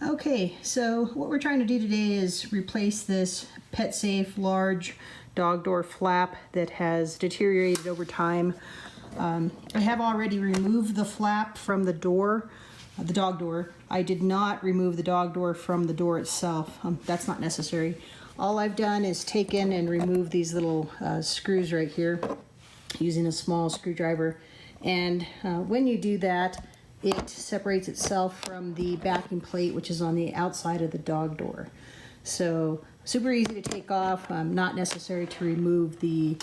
Okay, so what we're trying to do today is replace this PetSafe large dog door flap that has deteriorated over time. I have already removed the flap from the door, the dog door. I did not remove the dog door from the door itself. That's not necessary. All I've done is taken and removed these little screws right here using a small screwdriver. And when you do that, it separates itself from the backing plate, which is on the outside of the dog door. So super easy to take off, not necessary to remove the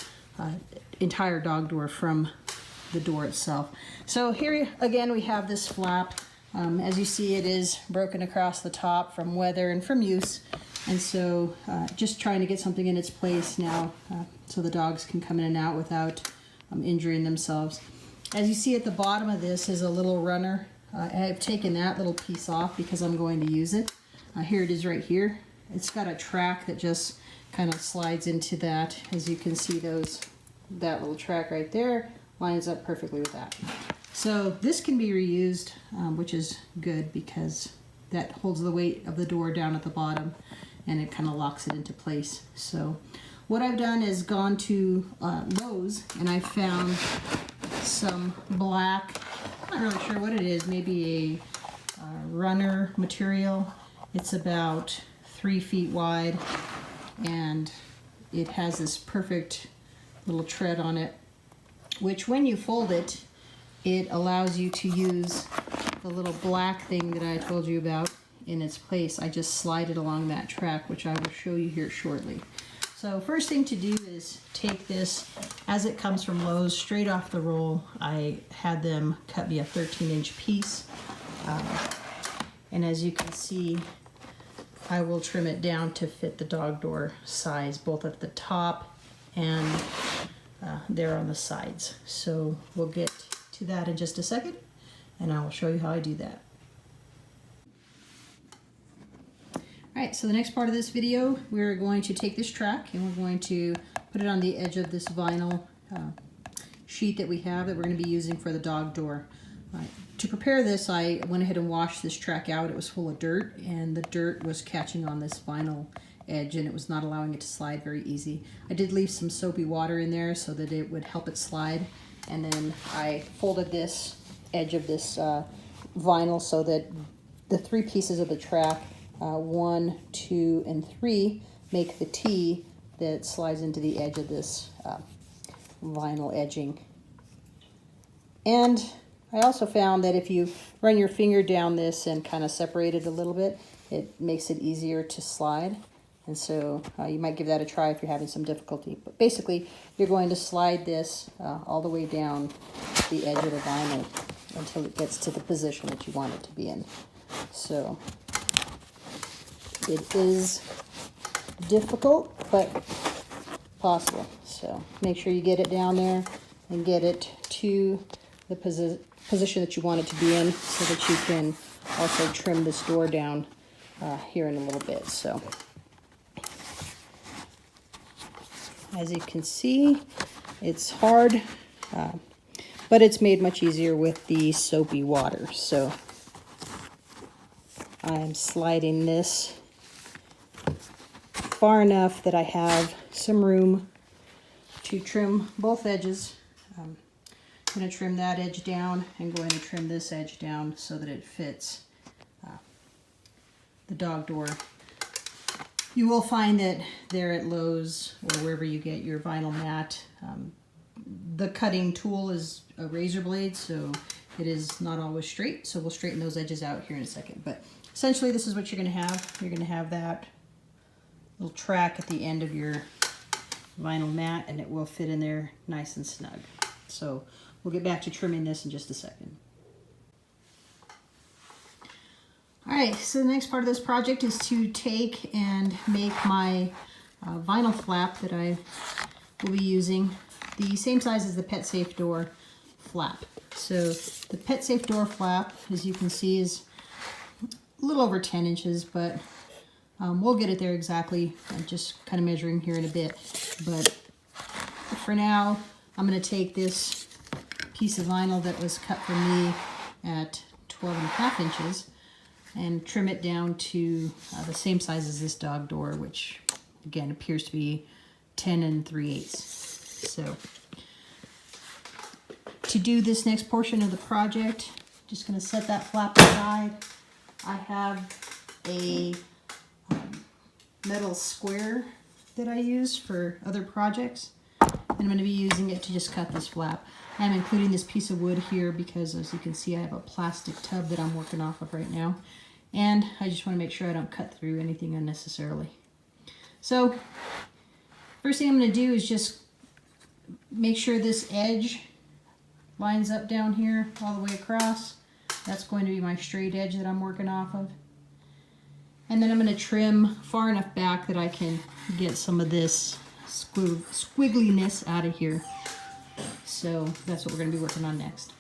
entire dog door from the door itself. So here again we have this flap. As you see, it is broken across the top from weather and from use. And so just trying to get something in its place now so the dogs can come in and out without injuring themselves. As you see at the bottom of this is a little runner. I've taken that little piece off because I'm going to use it. Here it is right here. It's got a track that just kind of slides into that. As you can see, that little track right there lines up perfectly with that. So this can be reused, which is good because that holds the weight of the door down at the bottom and it kind of locks it into place. So what I've done is gone to Lowe's and I found some black, I'm not really sure what it is, maybe a runner material. It's about 3 feet wide and it has this perfect little tread on it, which when you fold it, it allows you to use the little black thing that I told you about in its place. I just slide it along that track, which I will show you here shortly. So first thing to do is take this as it comes from Lowe's straight off the roll. I had them cut me a 13-inch piece. And as you can see, I will trim it down to fit the dog door size, both at the top and there on the sides. So we'll get to that in just a second, and I will show you how I do that. Alright, so the next part of this video, we're going to take this track and we're going to put it on the edge of this vinyl sheet that we have that we're going to be using for the dog door. To prepare this, I went ahead and washed this track out. It was full of dirt, and the dirt was catching on this vinyl edge and it was not allowing it to slide very easy. I did leave some soapy water in there so that it would help it slide, and then I folded this edge of this vinyl so that the 3 pieces of the track, 1, 2, and 3, make the T that slides into the edge of this vinyl edging. And I also found that if you run your finger down this and kind of separate it a little bit, it makes it easier to slide. And so you might give that a try if you're having some difficulty. But basically, you're going to slide this all the way down the edge of the vinyl until it gets to the position that you want it to be in. So it is difficult, but possible. So make sure you get it down there and get it to the position that you want it to be in so that you can also trim this door down here in a little bit. So as you can see, it's hard, but it's made much easier with the soapy water. So I'm sliding this far enough that I have some room to trim both edges. I'm going to trim that edge down and going to trim this edge down so that it fits the dog door. You will find that there at Lowe's or wherever you get your vinyl mat, the cutting tool is a razor blade, so it is not always straight. So we'll straighten those edges out here in a second. But essentially this is what you're going to have. You're going to have that little track at the end of your vinyl mat, and it will fit in there nice and snug. So we'll get back to trimming this in just a second. Alright, so the next part of this project is to take and make my vinyl flap that I will be using the same size as the PetSafe door flap. So the PetSafe door flap, as you can see, is a little over 10 inches, but we'll get it there exactly. I'm just kind of measuring here in a bit. But for now, I'm going to take this piece of vinyl that was cut for me at 12.5 inches. and trim it down to the same size as this dog door, which again appears to be 10 3/8. So to do this next portion of the project, just going to set that flap aside. I have a metal square that I use for other projects, and I'm going to be using it to just cut this flap. I'm including this piece of wood here because, as you can see, I have a plastic tub that I'm working off of right now, and I just want to make sure I don't cut through anything unnecessarily. So first thing I'm going to do is just make sure this edge lines up down here all the way across. That's going to be my straight edge that I'm working off of. And then I'm going to trim far enough back that I can get some of this squiggliness out of here. So that's what we're going to be working on next.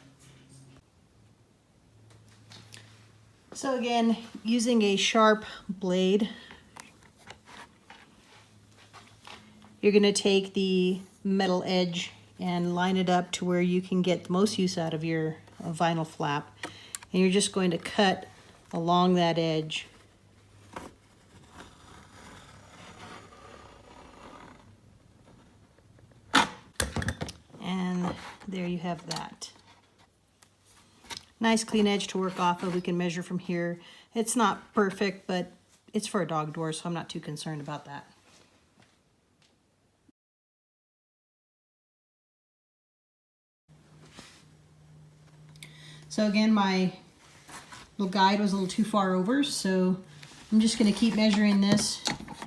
So again, using a sharp blade, you're going to take the metal edge and line it up to where you can get the most use out of your vinyl flap. And you're just going to cut along that edge. And there you have that. Nice clean edge to work off of. We can measure from here. It's not perfect, but it's for a dog door, so I'm not too concerned about that. So again, my little guide was a little too far over, so I'm just going to keep measuring this,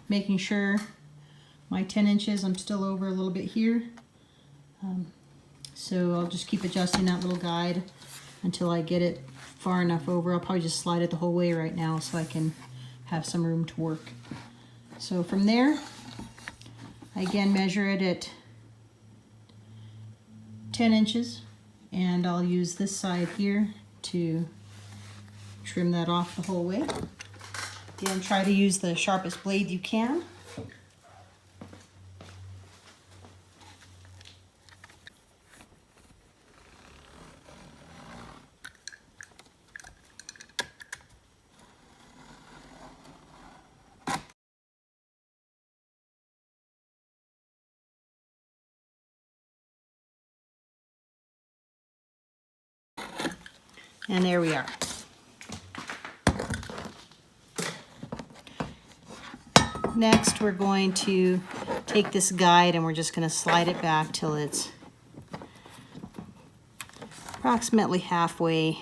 making sure my 10 inches, I'm still over a little bit here. So I'll just keep adjusting that little guide until I get it far enough over. I'll probably just slide it the whole way right now so I can have some room to work. So from there, I again measure it at 10 inches. And I'll use this side here to trim that off the whole way. Again, try to use the sharpest blade you can. And there we are. Next, we're going to take this guide and we're just going to slide it back till it's approximately halfway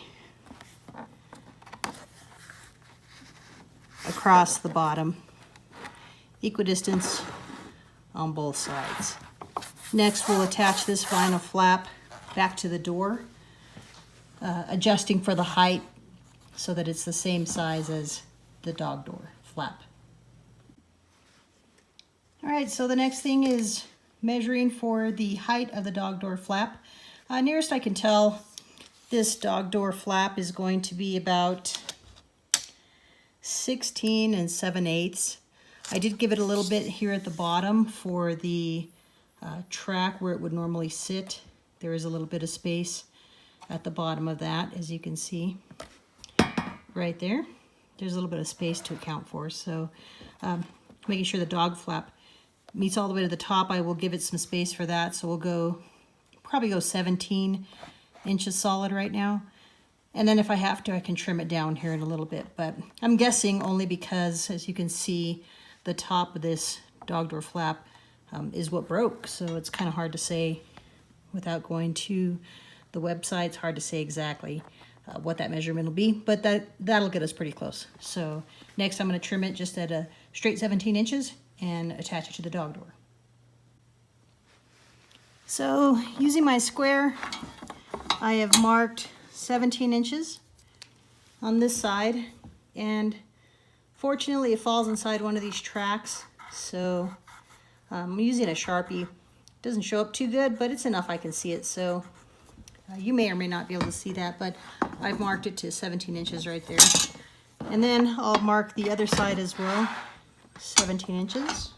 across the bottom, equidistance on both sides. Next, we'll attach this vinyl flap back to the door, adjusting for the height so that it's the same size as the dog door flap. All right, so the next thing is measuring for the height of the dog door flap. Nearest I can tell, this dog door flap is going to be about 16 7/8. I did give it a little bit here at the bottom for the track where it would normally sit. There is a little bit of space at the bottom of that, as you can see right there. There's a little bit of space to account for. So making sure the dog flap meets all the way to the top, I will give it some space for that. So we'll probably go 17 inches solid right now. And then if I have to, I can trim it down here in a little bit. But I'm guessing only because, as you can see, the top of this dog door flap is what broke. So it's kind of hard to say without going to the website. It's hard to say exactly what that measurement will be, but that'll get us pretty close. So next I'm going to trim it just at a straight 17 inches and attach it to the dog door. So using my square, I have marked 17 inches on this side, and fortunately it falls inside one of these tracks, so I'm using a Sharpie. It doesn't show up too good, but it's enough I can see it. So you may or may not be able to see that, but I've marked it to 17 inches right there. And then I'll mark the other side as well, 17 inches.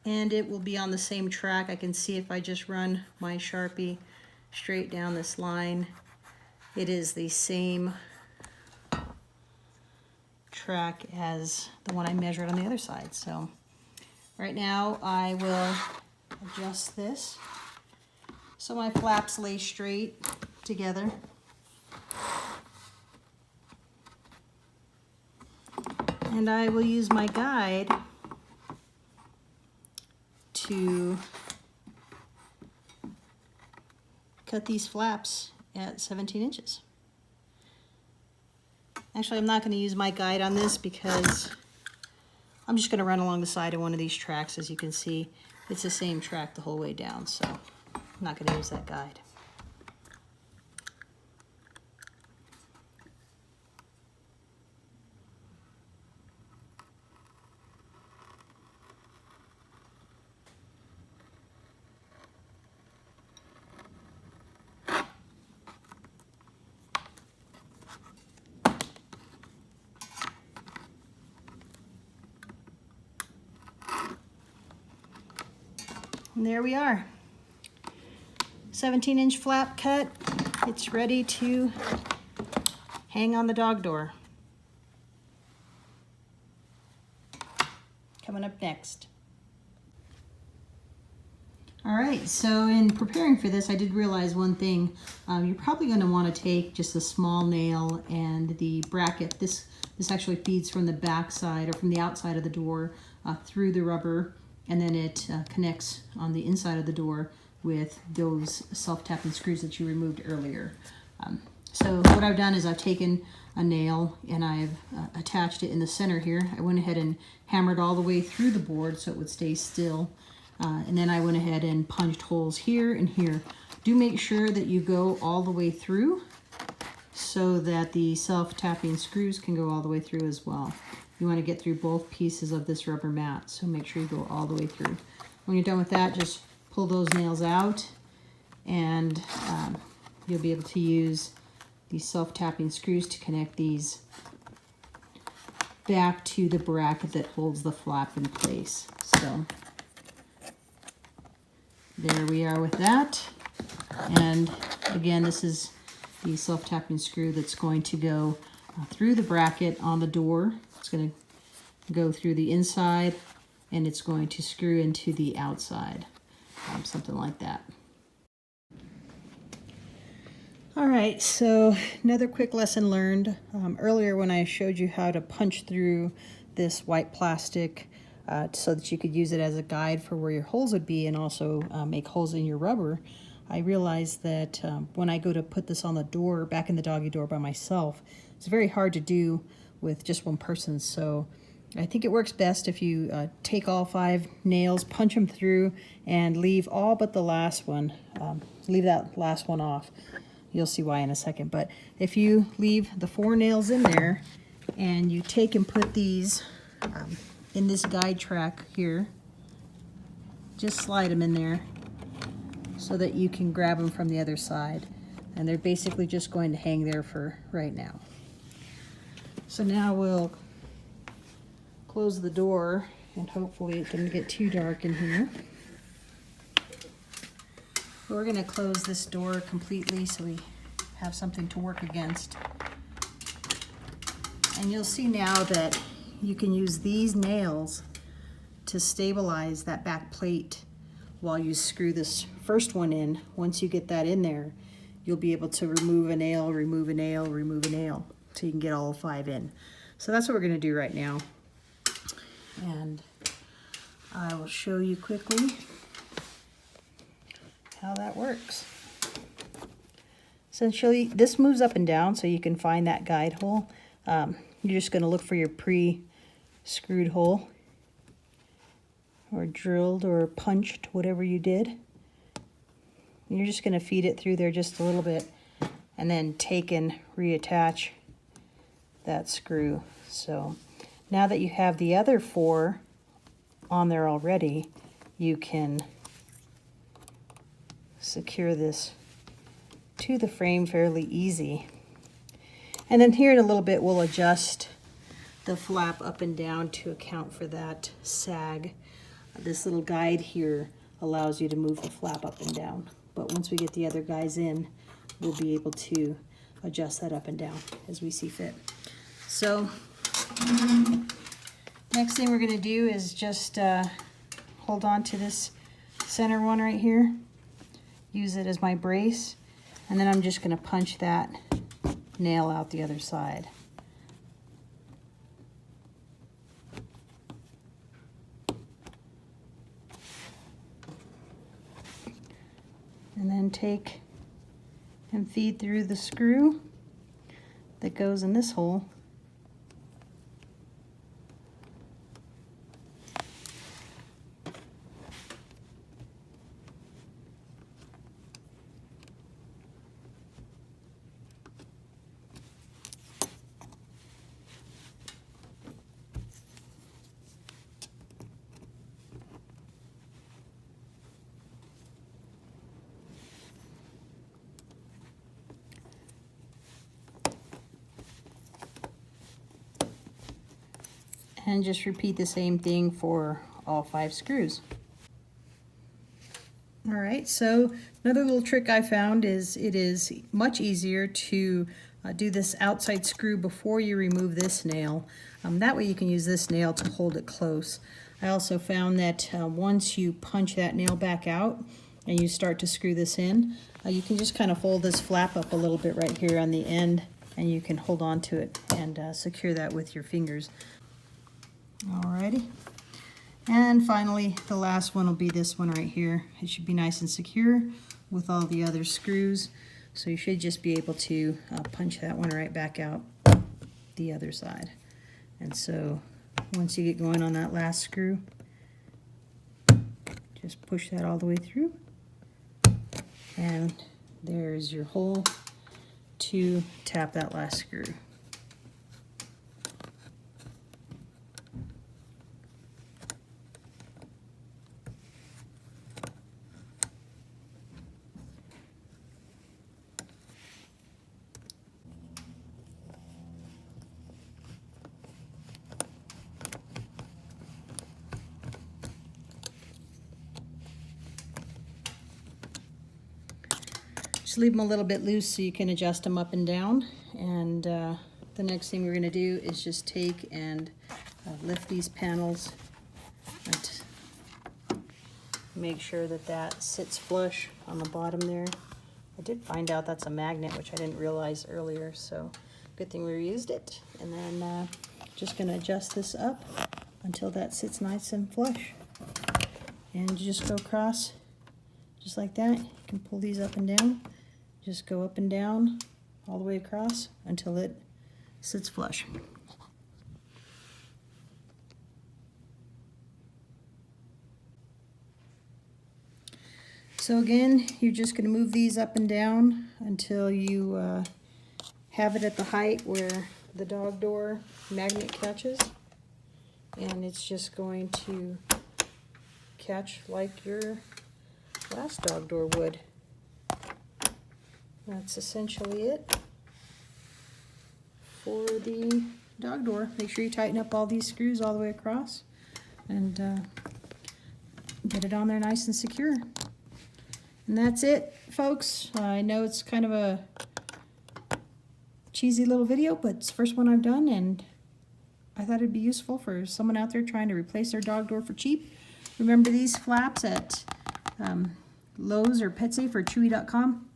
And it will be on the same track. I can see if I just run my Sharpie straight down this line. It is the same track as the one I measured on the other side. So right now I will adjust this so my flaps lay straight together. And I will use my guide to cut these flaps at 17 inches. Actually, I'm not going to use my guide on this because I'm just going to run along the side of one of these tracks. As you can see, it's the same track the whole way down, so I'm not going to use that guide. And there we are. 17-inch flap cut. It's ready to hang on the dog door. Coming up next. All right, so in preparing for this, I did realize one thing. You're probably going to want to take just a small nail and the bracket. This actually feeds from the back side or from the outside of the door through the rubber, and then it connects on the inside of the door with those self-tapping screws that you removed earlier. So what I've done is I've taken a nail and I've attached it in the center here. I went ahead and hammered all the way through the board so it would stay still. And then I went ahead and punched holes here and here. Do make sure that you go all the way through so that the self-tapping screws can go all the way through as well. You want to get through both pieces of this rubber mat, so make sure you go all the way through. When you're done with that, just pull those nails out and you'll be able to use these self-tapping screws to connect these back to the bracket that holds the flap in place. So there we are with that. And again, this is the self-tapping screw that's going to go through the bracket on the door. It's going to go through the inside and it's going to screw into the outside, something like that. All right, so another quick lesson learned. Earlier when I showed you how to punch through this white plastic so that you could use it as a guide for where your holes would be and also make holes in your rubber, I realized that when I go to put this on the door, back in the doggy door by myself, it's very hard to do with just one person. So I think it works best if you take all 5 nails, punch them through, and leave all but the last one. Leave that last one off. You'll see why in a second. But if you leave the 4 nails in there and you take and put these in this guide track here, just slide them in there so that you can grab them from the other side. And they're basically just going to hang there for right now. So now we'll close the door and hopefully it didn't get too dark in here. We're going to close this door completely so we have something to work against. And you'll see now that you can use these nails to stabilize that back plate while you screw this first one in. Once you get that in there, you'll be able to remove a nail, remove a nail, remove a nail, so you can get all 5 in. So that's what we're going to do right now. And I will show you quickly how that works. Essentially, this moves up and down so you can find that guide hole. You're just going to look for your pre-screwed hole, or drilled or punched, whatever you did. And you're just going to feed it through there just a little bit and then take and reattach that screw. So now that you have the other 4 on there already, you can secure this to the frame fairly easy. And then here in a little bit we'll adjust the flap up and down to account for that sag. This little guide here allows you to move the flap up and down. but once we get the other guys in, we'll be able to adjust that up and down as we see fit. So next thing we're going to do is just hold on to this center one right here, use it as my brace, and then I'm just going to punch that nail out the other side. And then take and feed through the screw that goes in this hole. And just repeat the same thing for all 5 screws. All right, so another little trick I found is it is much easier to do this outside screw before you remove this nail. That way you can use this nail to hold it close. I also found that once you punch that nail back out and you start to screw this in, you can just kind of fold this flap up a little bit right here on the end, and you can hold on to it and secure that with your fingers. Alrighty, and finally the last one will be this one right here. It should be nice and secure with all the other screws, so you should just be able to punch that one right back out the other side. And so once you get going on that last screw, just push that all the way through, and there's your hole to tap that last screw. Just leave them a little bit loose so you can adjust them up and down. And the next thing we're going to do is just take and lift these panels and make sure that that sits flush on the bottom there. I did find out that's a magnet, which I didn't realize earlier, so good thing we reused it. And then just going to adjust this up until that sits nice and flush. And you just go across just like that. You can pull these up and down. Just go up and down all the way across until it sits flush. So again, you're just going to move these up and down until you have it at the height where the dog door magnet catches, and it's just going to catch like your last dog door would. That's essentially it for the dog door. Make sure you tighten up all these screws all the way across and get it on there nice and secure. And that's it, folks. I know it's kind of a cheesy little video, but it's the first one I've done, and I thought it'd be useful for someone out there trying to replace their dog door for cheap. Remember these flaps at Lowe's or PetSafe or Chewy.com.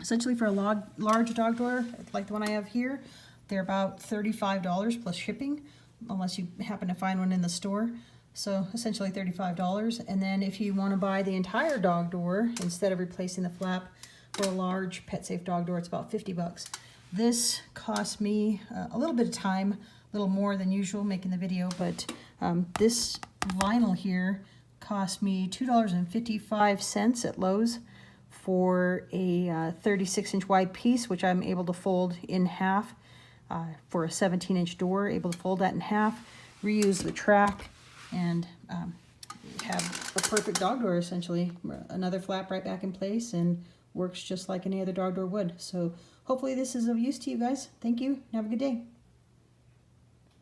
Essentially for a large dog door, like the one I have here, they're about $35 plus shipping, unless you happen to find one in the store. So essentially $35. And then if you want to buy the entire dog door, instead of replacing the flap for a large PetSafe dog door, it's about 50 bucks. This cost me a little bit of time, a little more than usual making the video, but this vinyl here cost me $2.55 at Lowe's for a 36-inch wide piece, which I'm able to fold in half for a 17-inch door, able to fold that in half, reuse the track, and have a perfect dog door essentially. Another flap right back in place and works just like any other dog door would. So hopefully this is of use to you guys. Thank you and have a good day.